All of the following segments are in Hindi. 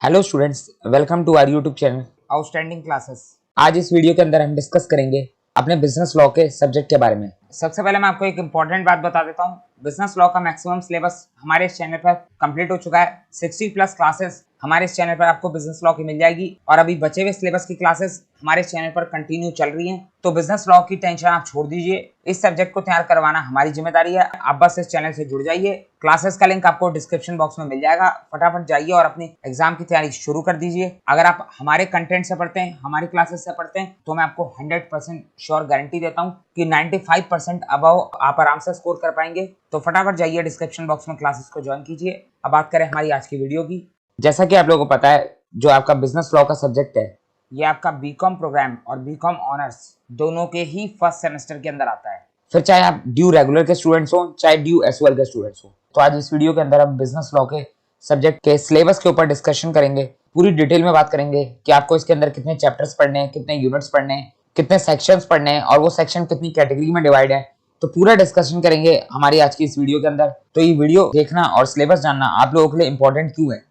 Hello students, welcome to our YouTube channel outstanding classes. आज इस वीडियो के अंदर हम डिस्कस करेंगे अपने बिजनेस लॉ के सब्जेक्ट के बारे में। सबसे पहले मैं आपको एक इंपॉर्टेंट बात बता देता हूँ। बिजनेस लॉ का मैक्सिमम सिलेबस हमारे इस चैनल पर कंप्लीट हो चुका है। 60+ क्लासेस हमारे इस चैनल पर आपको बिजनेस लॉ की मिल जाएगी और अभी बचे हुए सिलेबस की क्लासेस हमारे इस चैनल पर कंटिन्यू चल रही हैं। तो बिजनेस लॉ की टेंशन आप छोड़ दीजिए, इस सब्जेक्ट को तैयार करवाना हमारी जिम्मेदारी है। आप बस इस चैनल से जुड़ जाइए। क्लासेस का लिंक आपको डिस्क्रिप्शन बॉक्स में मिल जाएगा। फटाफट जाइए और अपनी एग्जाम की तैयारी शुरू कर दीजिए। अगर आप हमारे कंटेंट से पढ़ते हैं, हमारी क्लासेस से पढ़ते हैं, तो मैं आपको 100% श्योर गारंटी देता हूँ कि 95% अबव आप आराम से स्कोर कर पाएंगे। तो फटाफट जाइए, डिस्क्रिप्शन बॉक्स में क्लासेस को ज्वाइन कीजिए। अब बात करें हमारी आज की वीडियो की। जैसा कि आप लोगों को पता है, जो आपका बिजनेस लॉ का सब्जेक्ट है, ये आपका बीकॉम प्रोग्राम और बीकॉम ऑनर्स दोनों के ही फर्स्ट सेमेस्टर के अंदर आता है। फिर चाहे आप ड्यू रेगुलर के स्टूडेंट्स हो, चाहे ड्यू एसओएल के स्टूडेंट्स हो। तो आज इस वीडियो के अंदर हम बिजनेस लॉ के सब्जेक्ट के सिलेबस के ऊपर डिस्कशन करेंगे। पूरी डिटेल में बात करेंगे कि आपको इसके अंदर कितने चैप्टर्स पढ़ने हैं, कितने यूनिट्स पढ़ने हैं, कितने सेक्शंस पढ़ने हैं और वो सेक्शन कितनी कैटेगरी में डिवाइड है। तो पूरा डिस्कशन करेंगे हमारी आज की इस वीडियो के अंदर। तो ये वीडियो देखना और सिलेबस जानना आप लोगों के लिए इंपॉर्टेंट क्यों है।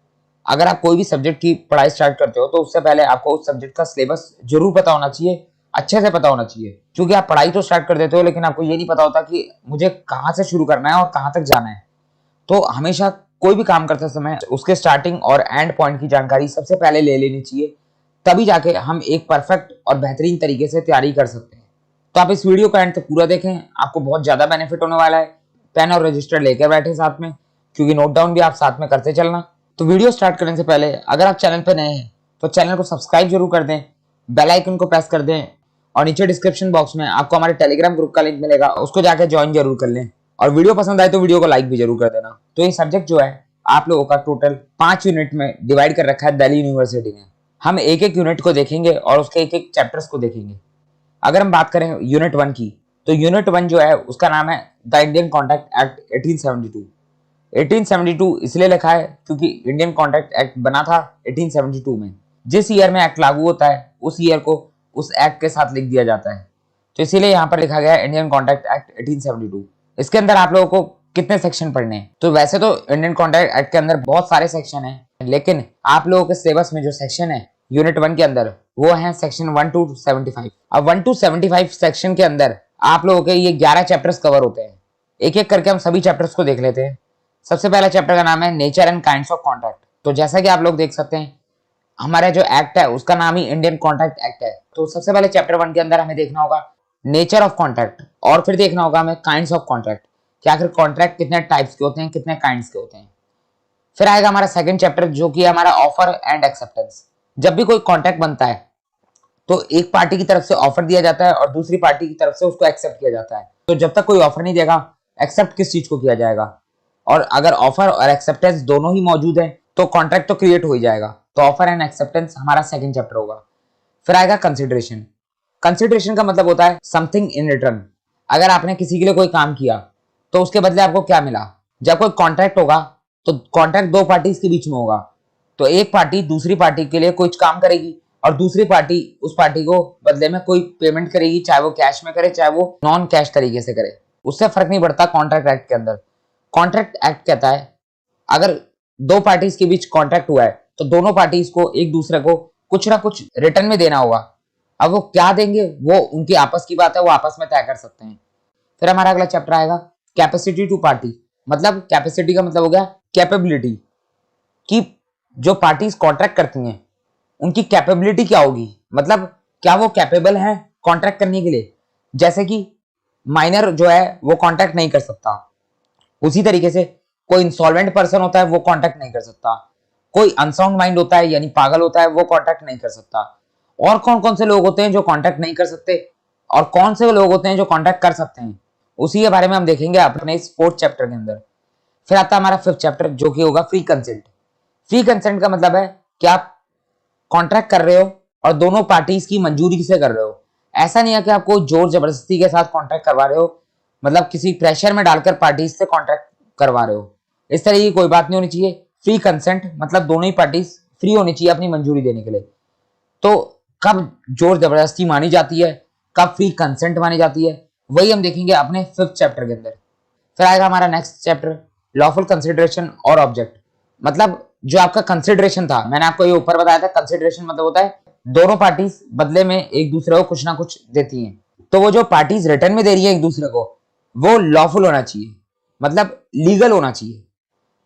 अगर आप कोई भी सब्जेक्ट की पढ़ाई स्टार्ट करते हो तो उससे पहले आपको उस सब्जेक्ट का सिलेबस जरूर पता होना चाहिए, अच्छे से पता होना चाहिए। क्योंकि आप पढ़ाई तो स्टार्ट कर देते हो लेकिन आपको ये नहीं पता होता कि मुझे कहाँ से शुरू करना है और कहाँ तक जाना है। तो हमेशा कोई भी काम करते समय उसके स्टार्टिंग और एंड पॉइंट की जानकारी सबसे पहले ले लेनी चाहिए, तभी जाके हम एक परफेक्ट और बेहतरीन तरीके से तैयारी कर सकते हैं। तो आप इस वीडियो का एंड तक पूरा देखें, आपको बहुत ज्यादा बेनिफिट होने वाला है। पेन और रजिस्टर लेकर बैठे साथ में, क्योंकि नोट डाउन भी आप साथ में करते चलना। तो वीडियो स्टार्ट करने से पहले अगर आप चैनल पर नए हैं तो चैनल को सब्सक्राइब जरूर कर दें, बेल आइकन को प्रेस कर दें और नीचे डिस्क्रिप्शन बॉक्स में आपको हमारे टेलीग्राम ग्रुप का लिंक मिलेगा, उसको जाकर ज्वाइन जरूर कर लें। और वीडियो पसंद आए तो वीडियो को लाइक भी जरूर कर देना। तो ये सब्जेक्ट जो है आप लोगों का टोटल 5 यूनिट में डिवाइड कर रखा है दिल्ली यूनिवर्सिटी ने। हम एक एक यूनिट को देखेंगे और उसके एक एक चैप्टर्स को देखेंगे। अगर हम बात करें यूनिट 1 की, तो यूनिट 1 जो है उसका नाम है द इंडियन कॉन्ट्रैक्ट एक्ट 1872। 1872 इसलिए लिखा है क्योंकि इंडियन कॉन्ट्रैक्ट एक्ट बना था 1872 में। जिस ईयर में एक्ट लागू होता है उस ईयर को उस एक्ट के साथ लिख दिया जाता है, तो इसीलिए यहाँ पर लिखा गया है इंडियन कॉन्ट्रैक्ट एक्ट 1872। इसके अंदर आप लोगों को कितने सेक्शन पढ़ने हैं? तो वैसे तो इंडियन कॉन्ट्रैक्ट एक्ट के अंदर बहुत सारे सेक्शन हैं, लेकिन आप लोगों के सिलेबस में जो सेक्शन है यूनिट 1 के अंदर वो है सेक्शन 1 to 75। अब 1 to 75 सेक्शन के अंदर आप लोगों के ये 11 चैप्टर्स कवर होते हैं। एक एक करके हम सभी चैप्टर्स को देख लेते हैं। सबसे पहला चैप्टर का नाम है nature and kinds of contract. तो जैसा कि आप लोग देख सकते हैं, हमारा जो एक्ट है उसका नाम ही इंडियन कॉन्ट्रैक्ट एक्ट है। तो सबसे पहले चैप्टर 1 के अंदर हमें देखना होगा नेचर ऑफ कॉन्ट्रैक्ट और फिर देखना होगा हमें काइंड्स ऑफ कॉन्ट्रैक्ट, कि आखिर कॉन्ट्रैक्ट कितने टाइप्स के होते हैं, कितने काइंड्स के होते हैं। फिर आएगा हमारा सेकंड चैप्टर जो कि हमारा ऑफर एंड एक्सेप्टेंस। जब भी कोई कॉन्ट्रैक्ट बनता है तो एक पार्टी की तरफ से ऑफर दिया जाता है और दूसरी पार्टी की तरफ से उसको एक्सेप्ट किया जाता है। तो जब तक कोई ऑफर नहीं देगा, एक्सेप्ट किस चीज को किया जाएगा? और अगर ऑफर और एक्सेप्टेंस दोनों ही मौजूद है तो कॉन्ट्रैक्ट तो क्रिएट हो ही जाएगा। तो ऑफर एंड एक्सेप्टेंस हमारा सेकंड चैप्टर होगा। फिर आएगा कंसिडरेशन। कंसिडरेशन का मतलब होता है समथिंग इन रिटर्न। अगर आपने किसी के लिए कोई काम किया तो उसके बदले आपको क्या मिला? जब कोई कॉन्ट्रैक्ट होगा तो कॉन्ट्रैक्ट दो पार्टीज के बीच में होगा। तो एक पार्टी दूसरी पार्टी के लिए कुछ काम करेगी और दूसरी पार्टी उस पार्टी को बदले में कोई पेमेंट करेगी, चाहे वो कैश में करे चाहे वो नॉन कैश तरीके से करे, उससे फर्क नहीं पड़ता कॉन्ट्रैक्ट एक्ट के अंदर। कॉन्ट्रैक्ट एक्ट कहता है अगर दो पार्टीज के बीच कॉन्ट्रैक्ट हुआ है तो दोनों पार्टीज को एक दूसरे को कुछ ना कुछ रिटर्न में देना होगा। अब वो क्या देंगे वो उनकी आपस की बात है, वो आपस में तय कर सकते हैं। फिर हमारा अगला चैप्टर आएगा कैपेसिटी टू पार्टी। मतलब कैपेसिटी का मतलब हो गया कैपेबिलिटी, कि जो पार्टीज कॉन्ट्रैक्ट करती हैं उनकी कैपेबिलिटी क्या होगी, मतलब क्या वो कैपेबल हैं कॉन्ट्रैक्ट करने के लिए। जैसे कि माइनर जो है वो कॉन्ट्रैक्ट नहीं कर सकता, उसी तरीके से कोई इंसॉल्वेंट पर्सन होता है वो कॉन्ट्रैक्ट नहीं कर सकता, कोई अनसाउंड माइंड होता है यानी पागल होता है वो कॉन्ट्रैक्ट नहीं कर सकता। और कौन कौन से लोग होते हैं जो कॉन्ट्रैक्ट नहीं कर सकते और कौन से लोग होते हैं जो कॉन्ट्रैक्ट कर सकते हैं, उसी के बारे में हम देखेंगे अपने इस 4th चैप्टर के अंदर। फिर आता है हमारा 5th चैप्टर जो कि होगा फ्री कंसेंट। फ्री कंसेंट का मतलब है कि आप कॉन्ट्रैक्ट कर रहे हो और दोनों पार्टीज की मंजूरी से कर रहे हो। ऐसा नहीं है कि आपको जोर जबरदस्ती के साथ कॉन्ट्रैक्ट करवा रहे हो, मतलब किसी प्रेशर में डालकर पार्टीज से कॉन्ट्रैक्ट करवा रहे हो। इस तरह की कोई बात नहीं होनी चाहिए। फ्री कंसेंट मतलब दोनों ही पार्टीज फ्री होनी चाहिए अपनी मंजूरी देने के लिए। तो कब जोर जबरदस्ती मानी जाती है, कब फ्री कंसेंट मानी जाती है, वही हम देखेंगे अपने 5th चैप्टर के अंदर। फिर आएगा हमारा नेक्स्ट चैप्टर लॉफुल कंसिडरेशन और ऑब्जेक्ट। मतलब जो आपका कंसिडरेशन था, मैंने आपको ये ऊपर बताया था, कंसिडरेशन मतलब होता है दोनों पार्टीज बदले में एक दूसरे को कुछ ना कुछ देती हैं। तो वो जो पार्टीज रिटर्न में दे रही है एक दूसरे को, वो लॉफुल होना चाहिए, मतलब लीगल होना चाहिए।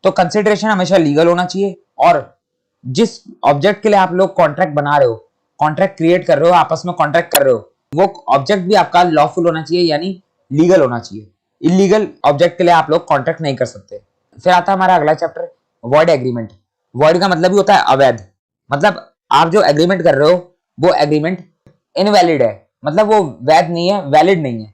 तो कंसिडरेशन हमेशा लीगल होना चाहिए, और जिस ऑब्जेक्ट के लिए आप लोग कॉन्ट्रैक्ट बना रहे हो, कॉन्ट्रैक्ट क्रिएट कर रहे हो, आपस में कॉन्ट्रैक्ट कर रहे हो, वो ऑब्जेक्ट भी आपका लॉफुल होना चाहिए, यानी लीगल होना चाहिए। इलीगल ऑब्जेक्ट के लिए आप लोग कॉन्ट्रैक्ट नहीं कर सकते। फिर आता है हमारा अगला चैप्टर, वॉइड एग्रीमेंट। वॉइड का मतलब भी होता है अवैध, मतलब आप जो एग्रीमेंट कर रहे हो वो एग्रीमेंट इनवैलिड है, मतलब वो वैध नहीं है, वैलिड नहीं है।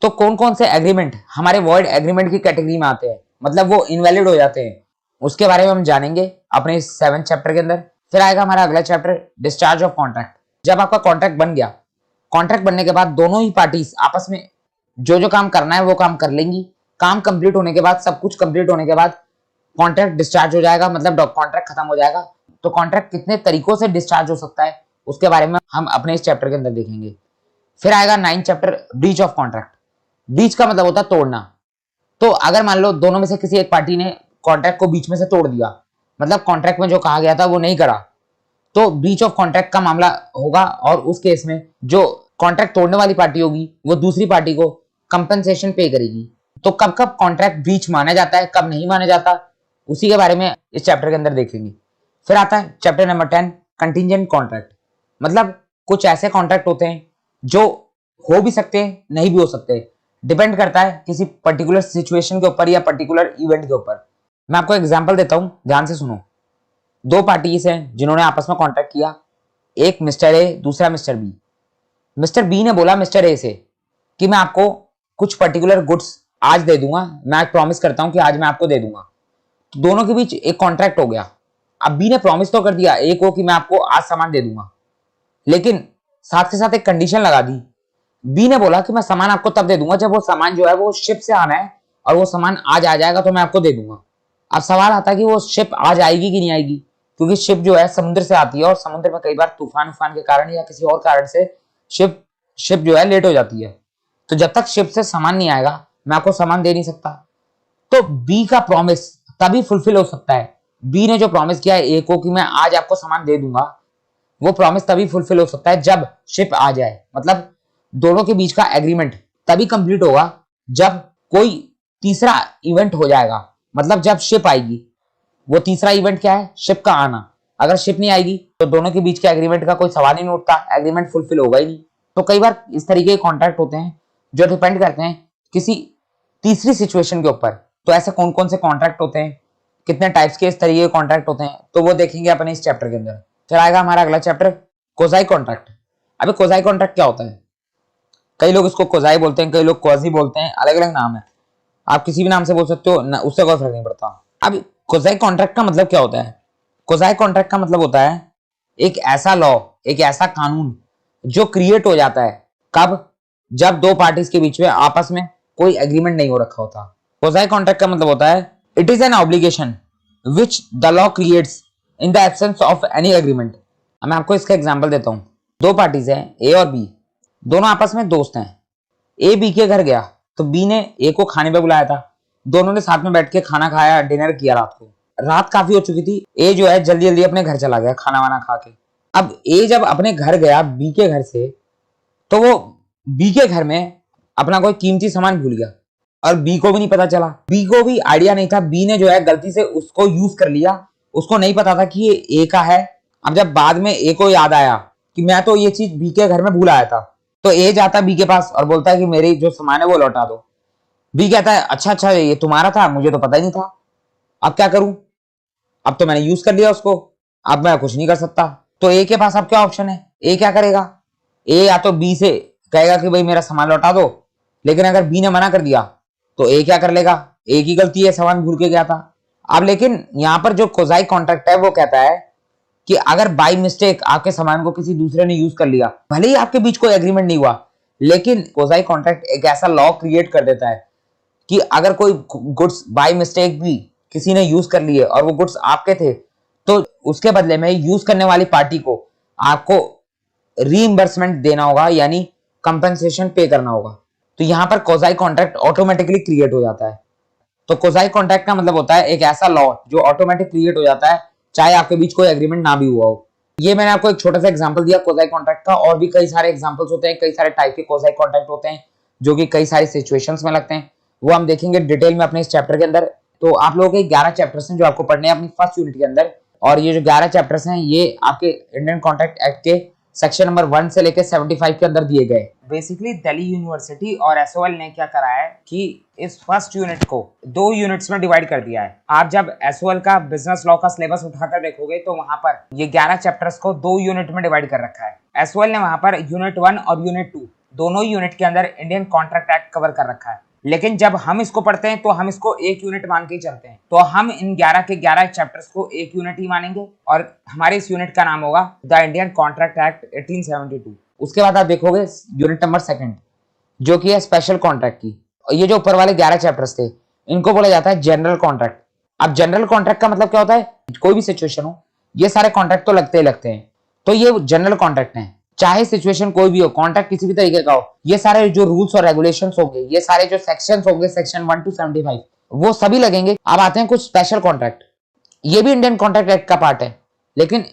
तो कौन कौन से एग्रीमेंट हमारे वॉइड एग्रीमेंट की कैटेगरी में आते हैं, मतलब वो इनवैलिड हो जाते हैं, उसके बारे में हम जानेंगे अपने इस 7th चैप्टर के अंदर। फिर आएगा हमारा अगला चैप्टर, डिस्चार्ज ऑफ कॉन्ट्रैक्ट। जब आपका कॉन्ट्रैक्ट बन गया, कॉन्ट्रैक्ट बनने के बाद दोनों ही पार्टीज आपस में जो जो काम करना है वो काम कर लेंगी। काम कंप्लीट होने के बाद, सब कुछ कंप्लीट होने के बाद कॉन्ट्रैक्ट डिस्चार्ज हो जाएगा, मतलब कॉन्ट्रैक्ट खत्म हो जाएगा। तो कॉन्ट्रैक्ट कितने तरीकों से डिस्चार्ज हो सकता है उसके बारे में हम अपने इस चैप्टर के अंदर देखेंगे। फिर आएगा 9th chapter, breach of contract. Breach का मतलब होता है तोड़ना। तो अगर मान लो दोनों में से किसी एक पार्टी ने कॉन्ट्रैक्ट को बीच में से तोड़ दिया, मतलब कॉन्ट्रैक्ट में जो कहा गया था वो नहीं करा, तो ब्रीच ऑफ कॉन्ट्रैक्ट का मामला होगा। और उस केस में जो कॉन्ट्रैक्ट तोड़ने वाली पार्टी होगी वो दूसरी पार्टी को कंपनसेशन पे करेगी। तो कब कब कॉन्ट्रैक्ट ब्रीच माना जाता है, कब नहीं माना जाता, उसी के बारे में इस चैप्टर के अंदर देखेंगे। फिर आता है चैप्टर नंबर 10, कंटिजेंट कॉन्ट्रैक्ट। मतलब कुछ ऐसे कॉन्ट्रैक्ट होते हैं जो हो भी सकते हैं, नहीं भी हो सकते, डिपेंड करता है किसी पर्टिकुलर सिचुएशन के ऊपर या पर्टिकुलर इवेंट के ऊपर। मैं आपको एग्जांपल देता हूं, ध्यान से सुनो। दो पार्टीज हैं जिन्होंने आपस में कॉन्ट्रैक्ट किया, एक मिस्टर ए, दूसरा मिस्टर बी। मिस्टर बी ने बोला मिस्टर ए से कि मैं आपको कुछ पर्टिकुलर गुड्स आज दे दूंगा, मैं प्रॉमिस करता हूं कि आज मैं आपको दे दूंगा। तो दोनों के बीच एक कॉन्ट्रैक्ट हो गया। अब बी ने प्रॉमिस तो कर दिया ए को कि मैं आपको आज सामान दे दूंगा, लेकिन साथ के साथ एक कंडीशन लगा दी। बी ने बोला कि मैं सामान आपको तब दे दूंगा जब वो सामान जो है वो शिप से आना है, और वो सामान आज आ जाएगा तो मैं आपको दे दूंगा। अब सवाल आता है कि वो शिप आज आएगी कि नहीं आएगी, क्योंकि शिप जो है समुद्र से आती है, और समुद्र में कई बार तूफान उफान के कारण या किसी और कारण से शिप शिप जो है लेट हो जाती है। तो जब तक शिप से सामान नहीं आएगा मैं आपको सामान दे नहीं सकता। तो बी का प्रॉमिस तभी फुलफिल हो सकता है। बी ने जो प्रॉमिस किया है ए को कि मैं आज आपको सामान दे दूंगा, वो प्रॉमिस तभी फुलफिल हो सकता है जब शिप आ जाए। मतलब दोनों के बीच का एग्रीमेंट तभी कंप्लीट होगा जब कोई तीसरा इवेंट हो जाएगा, मतलब जब शिप आएगी। वो तीसरा इवेंट क्या है? शिप का आना। अगर शिप नहीं आएगी तो दोनों के बीच के एग्रीमेंट का कोई सवाल ही नहीं उठता, एग्रीमेंट फुलफिल होगा ही नहीं। तो कई बार इस तरीके के कॉन्ट्रैक्ट होते हैं जो डिपेंड करते हैं किसी तीसरी सिचुएशन के ऊपर। तो ऐसे कौन कौन से कॉन्ट्रैक्ट होते हैं, कितने टाइप्स के इस तरीके के कॉन्ट्रैक्ट होते हैं, तो वो देखेंगे अपने इस चैप्टर के अंदर। फिर आएगा हमारा अगला चैप्टर, कोजाई कॉन्ट्रैक्ट। अभी कोजाई कॉन्ट्रैक्ट क्या होता है? कई लोग इसको कोजाई बोलते हैं, कई लोग क्वाजी बोलते हैं, अलग अलग नाम है, आप किसी भी नाम से बोल सकते हो ना, उससे कोई फर्क नहीं पड़ता। अब कोजाई कॉन्ट्रैक्ट का मतलब क्या होता है? कोजाई कॉन्ट्रैक्ट का मतलब होता है एक ऐसा लॉ, एक ऐसा कानून जो क्रिएट हो जाता है कब? जब दो पार्टीज के बीच में आपस में कोई एग्रीमेंट नहीं हो रखा होता। कोजाई कॉन्ट्रैक्ट का मतलब होता है it is an obligation which the law creates in the absence of any agreement. मैं आपको इसका एग्जांपल देता हूं। दो पार्टीज हैं ए और बी, दोनों आपस में दोस्त हैं। ए बी के घर गया तो बी ने ए को खाने पे बुलाया था, दोनों ने साथ में बैठ के खाना खाया, डिनर किया। रात को रात काफी हो चुकी थी, ए जो है जल्दी जल्दी अपने घर चला गया खाना वाना खा के। अब ए जब अपने घर गया बी के घर से, तो वो बी के घर में अपना कोई कीमती सामान भूल गया, और बी को भी नहीं पता चला, बी को भी आइडिया नहीं था। बी ने जो है गलती से उसको यूज कर लिया, उसको नहीं पता था कि ये ए का है। अब जब बाद में ए को याद आया कि मैं तो ये चीज बी के घर में भूल आया था, तो ए जाता बी के पास और बोलता है कि मेरी जो सामान है वो लौटा दो। बी कहता है अच्छा अच्छा ये तुम्हारा था, मुझे तो पता ही नहीं था, अब क्या करूं? अब तो मैंने यूज कर लिया उसको, अब मैं कुछ नहीं कर सकता। तो ए के पास अब क्या ऑप्शन है? ए क्या करेगा? ए या तो बी से कहेगा कि भाई मेरा सामान लौटा दो, लेकिन अगर बी ने मना कर दिया तो ए क्या कर लेगा? ए की गलती है, सामान भूल के गया था। अब लेकिन यहां पर जो कोजाई कॉन्ट्रैक्ट है वो कहता है कि अगर बाय मिस्टेक आपके सामान को किसी दूसरे ने यूज कर लिया, भले ही आपके बीच कोई एग्रीमेंट नहीं हुआ, लेकिन कोजाई कॉन्ट्रैक्ट एक ऐसा लॉ क्रिएट कर देता है कि अगर कोई गुड्स बाय मिस्टेक भी किसी ने यूज कर लिए और वो गुड्स आपके थे, तो उसके बदले में यूज करने वाली पार्टी को आपको रीइंबर्समेंट देना होगा, यानी कंपनसेशन पे करना होगा। तो यहां पर कोजाई कॉन्ट्रैक्ट ऑटोमेटिकली क्रिएट हो जाता है। तो कोजाई कॉन्ट्रैक्ट का मतलब होता है एक ऐसा लॉ जो ऑटोमेटिक क्रिएट हो जाता है चाहे आपके बीच कोई एग्रीमेंट ना भी हुआ हो। ये मैंने आपको एक छोटा सा एग्जांपल दिया क्वाज़ी कॉन्ट्रैक्ट का, और भी कई सारे एग्जांपल्स होते हैं, कई सारे टाइप के क्वाज़ी कॉन्ट्रैक्ट होते हैं जो कि कई सारी सिचुएशंस में लगते हैं। वो हम देखेंगे डिटेल में अपने इस चैप्टर के अंदर। तो आप लोगों के 11 चैप्टर्स हैं जो आपको पढ़ने हैं अपनी फर्स्ट यूनिट के अंदर, और ये जो 11 चैप्टर्स हैं ये आपके इंडियन कॉन्ट्रैक्ट एक्ट के सेक्शन नंबर 1 से लेकर 75 के अंदर दिए गए। बेसिकली दिल्ली यूनिवर्सिटी और एसओएल ने क्या करा है कि इस फर्स्ट यूनिट को 2 यूनिट्स में डिवाइड कर दिया है। आप जब एसओएल का बिजनेस लॉ का सिलेबस उठाकर देखोगे तो वहां पर ये 11 चैप्टर्स को 2 यूनिट में डिवाइड कर रखा है। एसओएल ने वहां पर यूनिट 1 और यूनिट 2 दोनों यूनिट के अंदर इंडियन कॉन्ट्रैक्ट एक्ट कवर कर रखा है, लेकिन जब हम इसको पढ़ते हैं तो हम इसको एक यूनिट मान के ही चलते हैं। तो हम इन 11 के 11 चैप्टर्स को एक यूनिट ही मानेंगे और हमारे इस यूनिट का नाम होगा द इंडियन कॉन्ट्रैक्ट एक्ट 1872। उसके बाद आप देखोगे यूनिट नंबर 2 जो कि है स्पेशल कॉन्ट्रैक्ट की। ये जो ऊपर वाले 11 चैप्टर्स थे इनको बोला जाता है जनरल कॉन्ट्रैक्ट। अब जनरल कॉन्ट्रैक्ट का मतलब क्या होता है, कोई भी सिचुएशन हो ये सारे कॉन्ट्रैक्ट तो लगते ही लगते हैं, तो ये जनरल कॉन्ट्रैक्ट है। चाहे सिचुएशन कोई भी हो, कॉन्ट्रैक्ट किसी भी तरीके का हो, ये सारे जो रूल्स और रेगुलेशंस होंगे, ये सारे जो सेक्शंस होंगे सेक्शन 1 to 75 वो सभी लगेंगे। अब आते हैं कुछ स्पेशल कॉन्ट्रैक्ट। ये भी इंडियन कॉन्ट्रैक्ट एक्ट का पार्ट है, लेकिन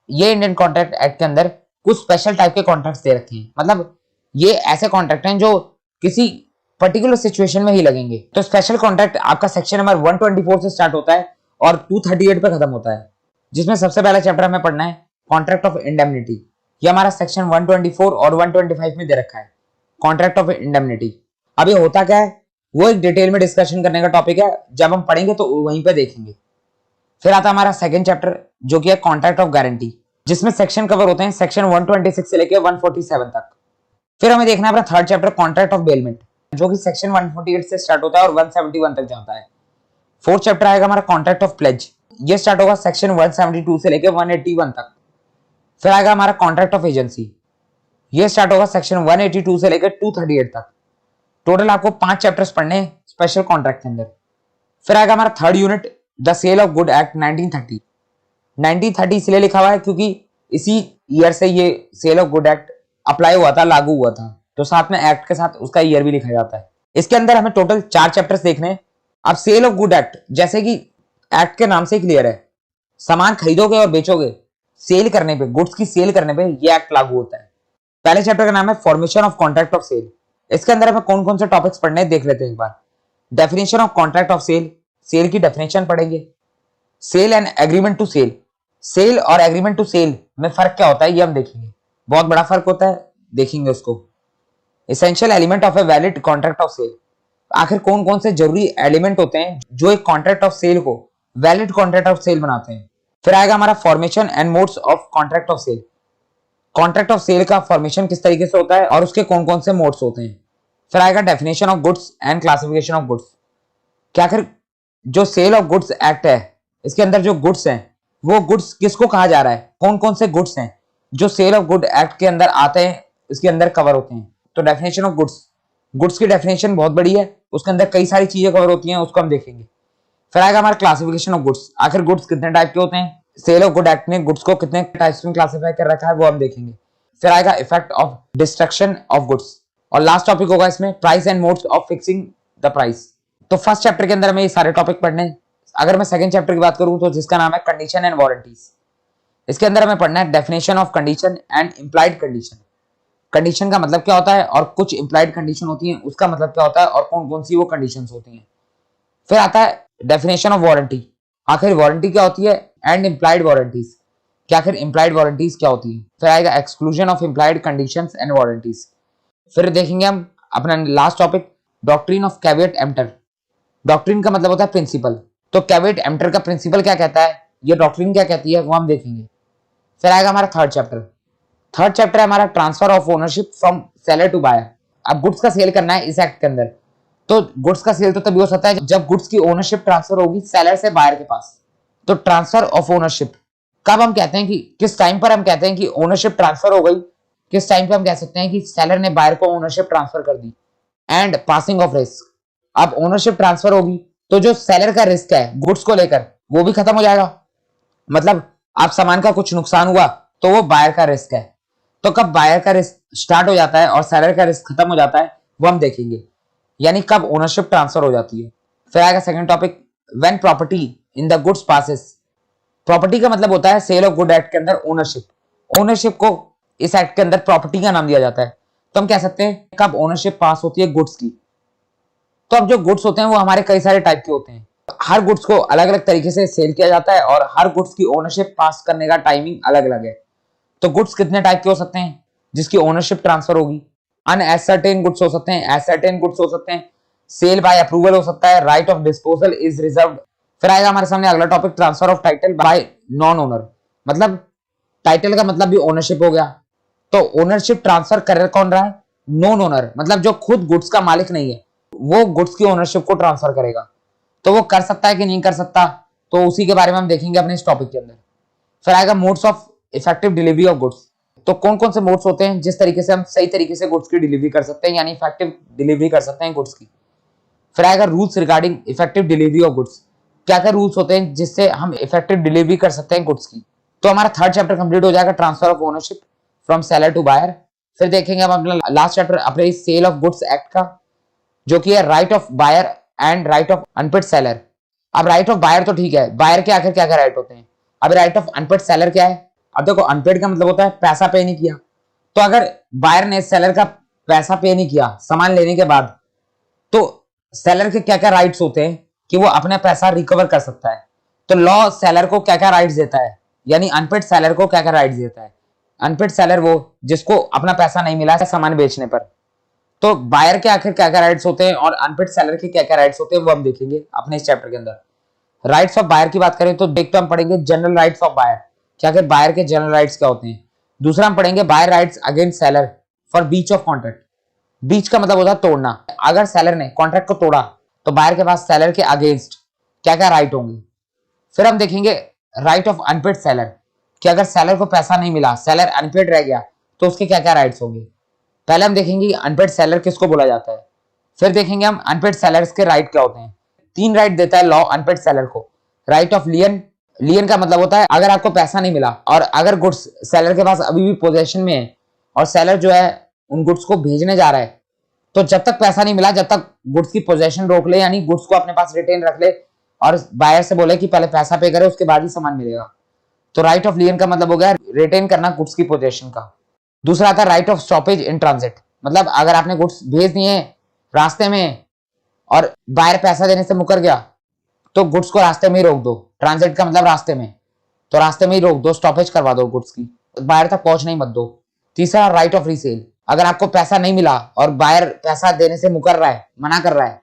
ये इंडियन कॉन्ट्रैक्ट एक्ट के अंदर कुछ स्पेशल टाइप के कॉन्ट्रैक्ट्स दे रखे हैं। मतलब ये ऐसे कॉन्ट्रैक्ट हैं जो किसी पर्टिकुलर सिचुएशन में ही लगेंगे। तो स्पेशल कॉन्ट्रैक्ट आपका सेक्शन नंबर 124 से स्टार्ट होता है और 238 पे खत्म होता है, जिसमें सबसे पहला चैप्टर हमें पढ़ना है कॉन्ट्रैक्ट ऑफ इंडेमनिटी। ये हमारा सेक्शन 124 और 125 में दे रखा है कॉन्ट्रैक्ट ऑफ इंडेमनिटी। अब ये होता क्या है वो एक डिटेल में डिस्कशन करने का टॉपिक है, जब हम पढ़ेंगे तो वहीं पे देखेंगे। फिर आता है हमारा सेकंड चैप्टर जो कि है कॉन्ट्रैक्ट ऑफ गारंटी, जिसमें सेक्शन कवर होते हैं सेक्शन 126 से लेकर 147 तक। फिर हमें देखना है अपना third chapter contract of bailment, जो कि सेक्शन 148 से स्टार्ट होता है और 171 तक जाता है। फोर्थ चैप्टर आएगा हमारा कॉन्ट्रैक्ट ऑफ प्लेज, ये स्टार्ट होगा सेक्शन 172 से लेकर 181 तक। फिर आएगा हमारा कॉन्ट्रैक्ट ऑफ एजेंसी, ये स्टार्ट होगा सेक्शन 182 से लेकर 238 तक। टोटल आपको 5 चैप्टर्स पढ़ने हैं स्पेशल कॉन्ट्रैक्ट के अंदर। फिर आएगा हमारा third unit the sale of good act 1930। 1930 इसलिए लिखा हुआ है क्योंकि इसी ईयर से ये sale of good act apply हुआ था, लागू हुआ था, तो साथ में एक्ट के साथ उसका ईयर भी लिखा जाता है। इसके अंदर हमें टोटल 4 चैप्टर्स देखने हैं। अब सेल ऑफ गुड एक्ट, जैसे कि एक्ट के नाम से क्लियर है, सामान खरीदोगे और बेचोगे, सेल करने पे, गुड्स की सेल करने पे ये एक्ट लागू होता है। पहले चैप्टर का नाम है formation of contract of sale. इसके अंदर हमें कौन कौन से टॉपिक्स पढ़ने हैं देख लेते हैं एक बार। Definition of contract of sale, sale की डेफिनेशन पढ़ेंगे। Sale and agreement to sale, sale और एग्रीमेंट टू सेल में फर्क क्या होता है ये हम देखेंगे, बहुत बड़ा फर्क होता है, देखेंगे उसको। Essential element of a valid contract of sale, आखिर कौन कौन से जरूरी एलिमेंट होते हैं जो एक कॉन्ट्रैक्ट ऑफ सेल को वैलिड कॉन्ट्रैक्ट ऑफ सेल बनाते हैं। फिर आएगा हमारा formation and modes of contract of sale, contract of sale का फॉर्मेशन किस तरीके से होता है और उसके कौन कौन से मोड्स होते हैं। फिर आएगा definition of goods and classification of goods, क्या आखिर जो सेल ऑफ गुड्स एक्ट है इसके अंदर जो गुड्स हैं वो गुड्स किसको कहा जा रहा है, कौन कौन से गुड्स हैं जो सेल ऑफ गुड एक्ट के अंदर आते हैं, इसके अंदर कवर होते हैं। तो डेफिनेशन ऑफ गुड्स, गुड्स की डेफिनेशन बहुत बड़ी है, उसके अंदर कई सारी चीजें कवर होती हैं, उसको हम देखेंगे। फिर आएगा हमारा क्लासिफिकेशन ऑफ गुड्स, आखिर गुड्स कितने टाइप के होते हैं, सेल ऑफ गुड एक्ट ने गुड्स को कितने टाइप्स में क्लासिफाई कर रखा है वो हम देखेंगे। फिर आएगा effect of destruction of goods, और लास्ट टॉपिक होगा इसमें price and modes of fixing the price. तो फर्स्ट चैप्टर के अंदर हमें ये सारे टॉपिक पढ़ने हैं। अगर मैं सेकंड चैप्टर की बात करूं तो जिसका नाम है कंडीशन एंड वारंटीज, इसके अंदर हमें पढ़ना है definition of condition and implied condition, condition का मतलब क्या होता है और कुछ इंप्लाइड कंडीशन होती है उसका मतलब क्या होता है और कौन कौन सी वो कंडीशंस होती हैं। फिर आता है डेफिनेशन ऑफ वारंटी, आखिर वारंटी क्या होती है, एंड इंप्लाइड वारंटीज, क्या आखिर इंप्लाइड वारंटीज क्या होती है। फिर आएगा exclusion of implied conditions and warranties. फिर देखेंगे हम अपना last topic doctrine of कैवेट emptor, doctrine का मतलब होता है प्रिंसिपल, तो कैवेट एम्प्टर का प्रिंसिपल क्या कहता है, ये डॉक्ट्रिन क्या कहती है वो हम देखेंगे। फिर आएगा हमारा थर्ड चैप्टर, थर्ड चैप्टर है हमारा transfer of ownership from seller to buyer. अब गुड्स का सेल करना है इस एक्ट के अंदर, तो गुड्स का सेल तो तभी हो सकता है जब गुड्स की ओनरशिप ट्रांसफर होगी सेलर से बायर के पास। तो ट्रांसफर ऑफ ओनरशिप कब हम कहते हैं कि किस टाइम पर हम कहते हैं कि ओनरशिप ट्रांसफर हो गई, किस टाइम पे हम कह सकते हैं कि सेलर ने बायर को ओनरशिप ट्रांसफर कर दी। एंड पासिंग ऑफ रिस्क, अब ओनरशिप ट्रांसफर होगी तो जो सेलर का रिस्क है गुड्स को लेकर वो भी खत्म हो जाएगा, मतलब आप सामान का कुछ नुकसान हुआ तो वो बायर का रिस्क है। तो कब बायर का रिस्क स्टार्ट हो जाता है और सेलर का रिस्क खत्म हो जाता है वो हम देखेंगे, यानी कब ओनरशिप ट्रांसफर हो जाती है। फिर आएगा second topic when property in the goods passes, property का मतलब होता है सेल ऑफ गुड एक्ट के अंदर ओनरशिप। ओनरशिप को इस एक्ट के अंदर प्रॉपर्टी का नाम दिया जाता है। तो हम कह सकते हैं कब ओनरशिप पास होती है गुड्स की। तो अब जो गुड्स होते हैं वो हमारे कई सारे टाइप के होते हैं। हर गुड्स को अलग अलग तरीके से सेल किया जाता है और हर गुड्स की ओनरशिप पास करने का टाइमिंग अलग अलग है। तो गुड्स कितने टाइप के हो सकते हैं जिसकी ओनरशिप ट्रांसफर होगी? अनएसर्टेन गुड्स हो सकते हैं, एसर्टेन गुड्स हो सकते हैं, सेल बाय अप्रूवल हो सकता है, right of disposal is reserved. फिर आएगा हमारे सामने अगला topic, transfer of title by non owner. मतलब टाइटल का मतलब भी ओनरशिप हो गया। तो ओनरशिप ट्रांसफर कर कौन रहा है? नॉन ओनर, मतलब जो खुद गुड्स का मालिक नहीं है वो गुड्स की ओनरशिप को ट्रांसफर करेगा। तो वो कर सकता है कि नहीं कर सकता, तो उसी के बारे में हम देखेंगे अपने इस टॉपिक के अंदर। फिर आएगा modes of effective delivery of goods. तो कौन कौन से मोड्स होते हैं जिस तरीके से हम सही तरीके से गुड्स की डिलीवरी कर सकते हैं, यानी इफेक्टिव डिलीवरी कर सकते हैं गुड्स की। फिर आएगा rules regarding effective delivery of goods. क्या क्या रूल्स होते हैं जिससे हम इफेक्टिव डिलीवरी कर सकते हैं गुड्स की। तो हमारा थर्ड चैप्टर कंप्लीट हो जाएगा, transfer of ownership from seller to buyer. फिर देखेंगे हम अपना लास्ट चैप्टर अपने सेल ऑफ गुड्स एक्ट का, जो कि है right of buyer and right of unpaid seller. अब राइट ऑफ बायर तो ठीक है, बायर के आखिर क्या क्या राइट होते हैं। अब राइट ऑफ अनपेड सेलर क्या है? अब देखो अनपेड का मतलब होता है पैसा पे नहीं किया। तो अगर बायर ने सेलर का पैसा पे नहीं किया सामान लेने के बाद, तो सेलर के क्या क्या राइट्स होते हैं कि वो अपना पैसा रिकवर कर सकता है। तो लॉ सेलर को क्या क्या राइट्स देता है, यानी अनपेड सेलर को क्या क्या राइट्स देता है। अनपेड सेलर वो जिसको अपना पैसा नहीं मिला है सामान बेचने पर। तो बायर के आखिर क्या क्या राइट्स होते हैं और अनपेड सेलर के क्या क्या राइट्स होते हैं वो हम देखेंगे अपने इस चैप्टर के अंदर। राइट्स ऑफ बायर की बात करें तो देख तो हम पढ़ेंगे जनरल राइट्स ऑफ बायर, क्या आखिर बायर के जनरल राइट्स क्या होते हैं। दूसरा हम पढ़ेंगे buyer rights against seller for breach of contract. Breach का मतलब होता है तोड़ना। अगर सेलर ने कॉन्ट्रैक्ट को तोड़ा तो बायर के पास सेलर के अगेंस्ट क्या क्या राइट होंगे। फिर हम देखेंगे राइट ऑफ अनपेड सेलर, कि अगर सेलर को पैसा नहीं मिला, सेलर अनपेड रह गया, तो उसके क्या क्या राइट्स होंगे। पहले हम देखेंगे अनपेड सेलर किसको बोला जाता है। फिर देखेंगे हम अनपेड सेलर्स के राइट क्या होते हैं। 3 राइट देता है लॉ अनपेड सेलर को। राइट ऑफ लियन, लियन का मतलब होता है अगर आपको पैसा नहीं मिला और अगर गुड्स सेलर के पास अभी भी पोजेशन में है और सेलर जो है उन गुड्स को भेजने जा रहा है, तो जब तक पैसा नहीं मिला जब तक गुड्स की पोजेशन रोक ले, यानी गुड्स को अपने पास रिटेन रख ले और बायर से बोले कि पहले पैसा पे करे उसके बाद ही सामान मिलेगा। तो राइट ऑफ लियन का मतलब हो गया रिटेन करना गुड्स की पोजेशन का। दूसरा आता है right of stoppage in transit, मतलब अगर आपने गुड्स भेज दिए रास्ते में और बायर पैसा देने से मुकर गया तो गुड्स को रास्ते में ही रोक दो। ट्रांजिट का मतलब रास्ते में, तो रास्ते में ही रोक दो, स्टॉपेज करवा दो गुड्स की, बायर तक पहुंच नहीं मत दो। तीसरा राइट ऑफ रीसेल, अगर आपको पैसा नहीं मिला और बायर पैसा देने से मुकर रहा है, मना कर रहा है,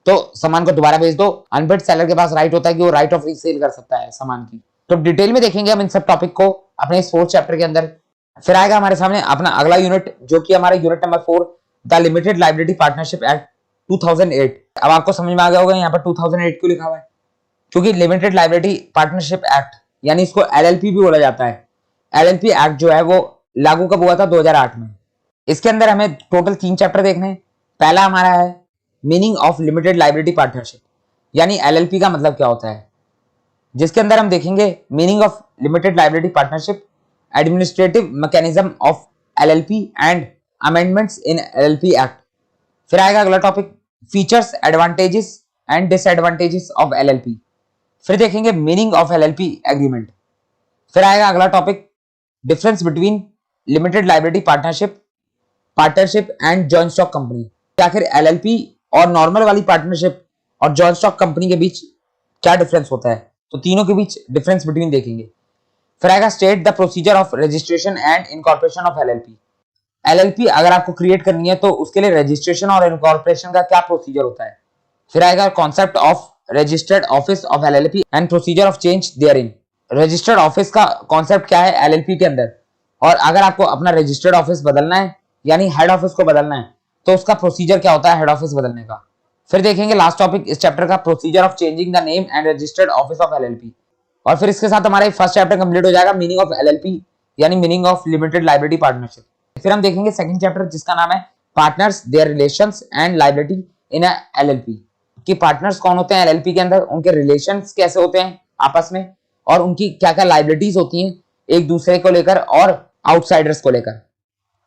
तो सामान को दोबारा भेज दो। अनपेड सेलर के पास राइट होता है कि वो राइट ऑफ रीसेल कर सकता है सामान की। तो डिटेल में देखेंगे हम इन सब टॉपिक को अपने इस 4th चैप्टर के अंदर। फिर आएगा हमारे सामने अपना अगला यूनिट, जो कि हमारा unit number 4, the limited liability partnership act 2008। अब आपको समझ में आ गया होगा यहाँ पर 2008 क्यों लिखा हुआ है, क्योंकि लिमिटेड लाइबिलिटी पार्टनरशिप एक्ट यानी इसको एलएलपी भी बोला जाता है। एलएलपी एक्ट जो है वो लागू कब हुआ था? 2008 में। इसके अंदर हमें टोटल 3 चैप्टर देखने हैं। पहला हमारा है meaning of limited liability partnership, यानी एलएलपी का मतलब क्या होता है, जिसके अंदर हम देखेंगे meaning of limited liability partnership, administrative mechanism of LLP and amendments in LLP act. फिर आएगा अगला topic features, advantages and disadvantages of LLP. फिर देखेंगे मीनिंग ऑफ एलएलपी एग्रीमेंट। फिर आएगा अगला topic difference between limited liability partnership, partnership and joint stock company. आखिर एलएलपी और नॉर्मल वाली पार्टनरशिप और जॉइंट स्टॉक कंपनी के बीच क्या डिफरेंस होता है, तो तीनों के बीच डिफरेंस बिटवीन देखेंगे। फिर आएगा state the procedure of registration and incorporation of LLP. LLP अगर आपको क्रिएट करनी है तो उसके लिए रजिस्ट्रेशन और इनकॉर्पोरेशन का क्या प्रोसीजर होता है। फिर आएगा concept of registered office of LLP and procedure of change therein. Registered office का कॉन्सेप्ट क्या है एलएलपी के अंदर, और अगर आपको अपना रजिस्टर्ड ऑफिस बदलना है यानी हेड ऑफिस को बदलना है तो उसका प्रोसीजर क्या होता है हेड ऑफिस बदलने का। फिर देखेंगे लास्ट टॉपिक इस चैप्टर का procedure of changing the name and registered office of LLP. और फिर इसके साथ हमारा फर्स्ट चैप्टर कंप्लीट हो जाएगा मीनिंग ऑफ एलएलपी यानी meaning of limited liability partnership. फिर हम देखेंगे सेकंड चैप्टर जिसका नाम है partners, their relations and liability in LLP, कि पार्टनर्स कौन होते हैं एलएलपी के अंदर, उनके रिलेशंस कैसे होते हैं आपस में और उनकी क्या क्या लायबिलिटीज होती हैं एक दूसरे को लेकर और आउटसाइडर्स को लेकर।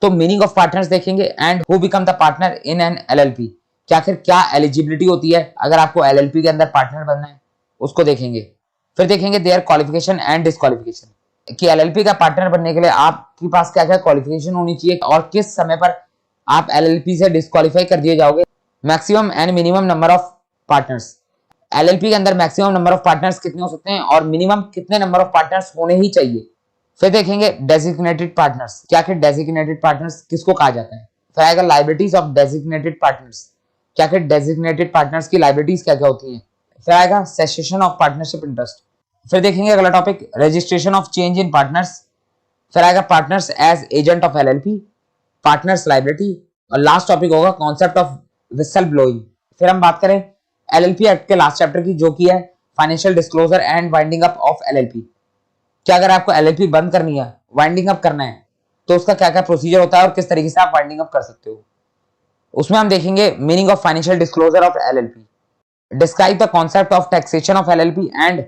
तो मीनिंग ऑफ पार्टनर्स देखेंगे and who become the partner in an LLP, क्या फिर क्या एलिजिबिलिटी होती है अगर आपको एलएलपी के अंदर पार्टनर बनना है उसको देखेंगे। फिर देखेंगे देयर क्वालिफिकेशन एंड डिस्क्वालिफिकेशन कि एलएलपी का पार्टनर बनने के लिए आपके पास क्या क्या क्वालिफिकेशन होनी चाहिए और किस समय पर आप एलएलपी से डिस्क्वालीफाई कर दिए जाओगे। Maximum and minimum number of partners, LLP के अंदर मैक्सिमम नंबर ऑफ पार्टनर्स कितने हो सकते हैं और मिनिमम कितने नंबर ऑफ पार्टनर्स होने ही चाहिए। फिर देखेंगे डेजिग्नेटेड पार्टनर्स, क्या क्या डेजिग्नेटेड पार्टनर्स किसको कहा जाता है। फिर आएगा लाइबिलिटीज ऑफ डेजिग्नेटेड पार्टनर्स, क्या क्या डेजिग्नेटेड पार्टनर्स की लाइबिलिटीज क्या क्या होती हैं। फिर आएगा सेसेशन ऑफ पार्टनरशिप इंटरेस्ट। फिर देखेंगे अगला topic registration of change in partners. फिर आएगा partners as agent of LLP, partners liability और लास्ट टॉपिक होगा कॉन्सेप्ट ऑफ विसल ब्लोइंग। फिर हम बात करें एलएलपी एक्ट के लास्ट चैप्टर की जो की है financial disclosure and winding up of LLP. क्या अगर आपको एलएलपी बंद करनी है, वाइंडिंग अप करना है, तो उसका क्या क्या प्रोसीजर होता है और किस तरीके से आप वाइंडिंग अप कर सकते हो। उसमें हम देखेंगे meaning of financial disclosure of LLP, describe the concept of taxation of LLP and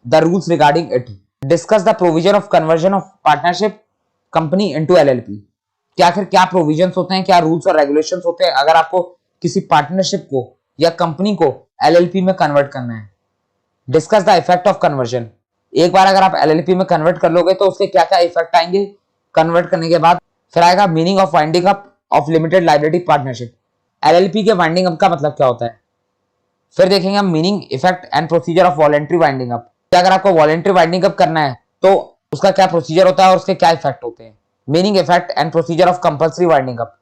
the rules regarding it, discuss the provision of conversion of partnership company into LLP. क्या आखिर क्या प्रोविजंस होते हैं, क्या रूल्स और रेगुलेशंस होते हैं अगर आपको किसी पार्टनरशिप को या कंपनी को एलएलपी में कन्वर्ट करना है। Discuss the effect of conversion, एक बार अगर आप एलएलपी में कन्वर्ट कर लोगे तो उसके क्या क्या इफेक्ट आएंगे कन्वर्ट करने के बाद। फिर आएगा meaning of winding up of limited liability partnership, LLP के वाइंडिंग अप का मतलब क्या होता है। फिर देखेंगे हम meaning, effect and procedure of voluntary winding up, अगर आपको वॉलेंट्री वाइंडिंग अप करना है तो उसका क्या प्रोसीजर होता है और उसके क्या इफेक्ट होते हैं। Meaning, effect and procedure of compulsory winding up,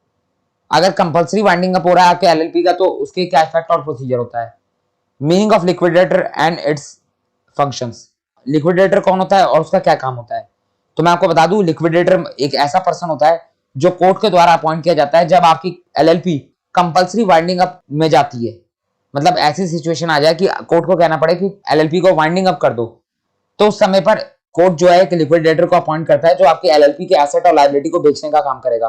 अगर कंपल्सरी वाइंडिंग अप हो रहा है आपके एलएलपी का तो उसके क्या इफेक्ट और प्रोसीजर होता है। Meaning of liquidator and it's functions, liquidator कौन होता है और उसका क्या काम होता है। तो मैं आपको बता दूं लिक्विडेटर एक ऐसा पर्सन होता है जो कोर्ट के द्वारा अपॉइंट किया जाता है जब आपकी एलएलपी कंपल्सरी वाइंडिंग अप में जाती है। मतलब ऐसी सिचुएशन आ जाए कि कोर्ट को कहना पड़े कि एलएलपी को वाइंडिंग अप कर दो, तो उस समय पर कोर्ट जो है एक लिक्विडेटर को अपॉइंट करता है जो आपकी एलएलपी के एसेट और लायबिलिटी को बेचने का काम करेगा।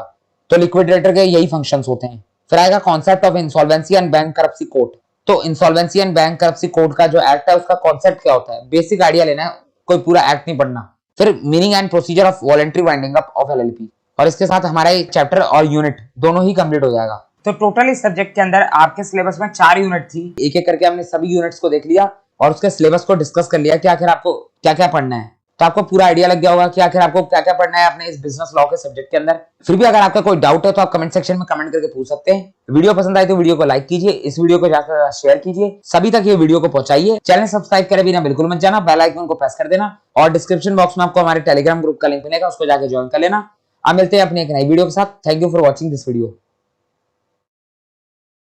तो लिक्विडेटर के यही फंक्शंस होते हैं। फिर आएगा concept of insolvency and bankruptcy code. तो insolvency and bankruptcy code का जो एक्ट है उसका कॉन्सेप्ट क्या होता है, बेसिक आइडिया लेना है, कोई पूरा एक्ट नहीं पढ़ना। फिर meaning and procedure of voluntary winding up of LLP, और इसके साथ हमारा एक चैप्टर और यूनिट दोनों ही कंप्लीट हो जाएगा। तो टोटल इस सब्जेक्ट के अंदर आपके सिलेबस में 4 यूनिट थी, एक एक करके हमने सभी यूनिट्स को देख लिया और उसके सिलेबस को डिस्कस कर लिया कि आखिर आपको क्या क्या पढ़ना है। तो आपको पूरा आइडिया लग गया होगा कि आखिर आपको क्या क्या पढ़ना है अपने इस बिजनेस लॉ के सब्जेक्ट के अंदर। फिर भी अगर आपका कोई डाउट है तो आप कमेंट सेक्शन में कमेंट करके पूछ सकते हैं। वीडियो पसंद आए तो वीडियो को लाइक कीजिए, इस वीडियो को ज्यादा से ज्यादा शेयर कीजिए, सभी तक ये वीडियो को पहुंचाइए। चैनल सब्सक्राइब करे बिना बिल्कुल मत जाना, बेल आइकन को प्रेस कर देना और डिस्क्रिप्शन बॉक्स में आपको हमारे टेलीग्राम ग्रुप का लिंक मिलेगा, उसको जाकर ज्वाइन कर लेना। अब मिलते हैं अपने एक नई वीडियो के साथ। Thank you for watching this video.